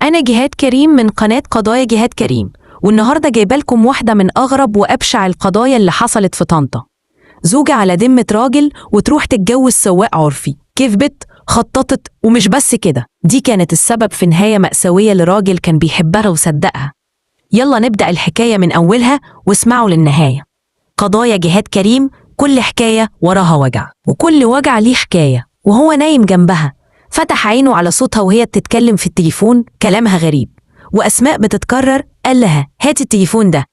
أنا جهاد كريم من قناة قضايا جهاد كريم، والنهاردة جايبة لكم واحدة من أغرب وأبشع القضايا اللي حصلت في طنطا. زوجة على ذمة راجل وتروح تتجوز سواق عرفي، كذبت، خططت، ومش بس كده، دي كانت السبب في نهاية مأساوية لراجل كان بيحبها وصدقها. يلا نبدأ الحكاية من أولها واسمعوا للنهاية. قضايا جهاد كريم، كل حكاية وراها وجع، وكل وجع ليه حكاية. وهو نايم جنبها فتح عينه على صوتها وهي بتتكلم في التليفون، كلامها غريب وأسماء بتتكرر. قال لها هات التليفون ده.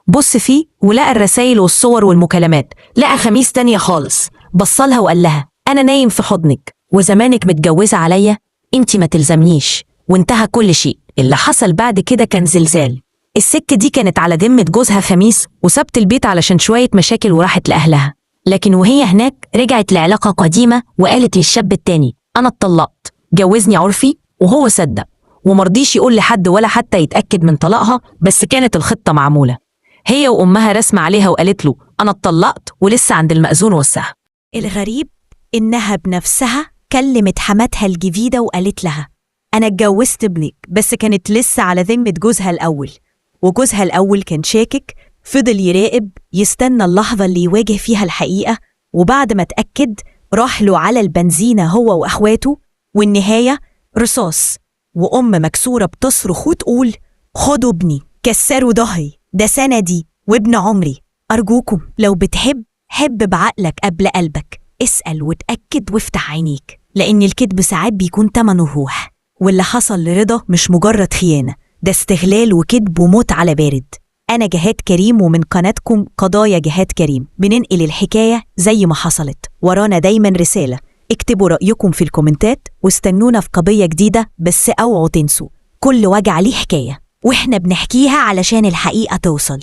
بص فيه ولقى الرسايل والصور والمكالمات، لقى خميس تانية خالص. بصلها وقال لها أنا نايم في حضنك وزمانك متجوزة عليا، انتي ما تلزمنيش. وانتهى كل شيء. اللي حصل بعد كده كان زلزال. السكة دي كانت على ذمة جوزها خميس، وسابت البيت علشان شوية مشاكل وراحت لأهلها. لكن وهي هناك رجعت لعلاقة قديمة وقالت للشاب التاني أنا اتطلقت، جوزني عرفي. وهو صدق ومرضيش يقول لحد ولا حتى يتأكد من طلاقها، بس كانت الخطة معمولة. هي وأمها رسم عليها وقالت له أنا اتطلقت ولسه عند المأذون والسهم. الغريب إنها بنفسها كلمت حماتها الجديدة وقالت لها أنا اتجوزت ابنك، بس كانت لسه على ذمة جوزها الأول. وجوزها الأول كان شاكك، فضل يراقب يستنى اللحظة اللي يواجه فيها الحقيقة، وبعد ما اتأكد راح له على البنزينة هو وأخواته، والنهاية رصاص. وأم مكسورة بتصرخ وتقول خدوا ابني، كسروا ظهري، ده سندي وابن عمري. أرجوكم لو بتحب حب بعقلك قبل قلبك، اسأل وتأكد وافتح عينيك، لأن الكذب ساعات بيكون تمنه الروح. واللي حصل لرضا مش مجرد خيانة، ده استغلال وكذب وموت على بارد. أنا جهاد كريم ومن قناتكم قضايا جهاد كريم، بننقل الحكاية زي ما حصلت. ورانا دايما رسالة، اكتبوا رأيكم في الكومنتات واستنونا في قضية جديدة. بس اوعوا تنسوا كل وجع ليه حكاية، واحنا بنحكيها علشان الحقيقة توصل.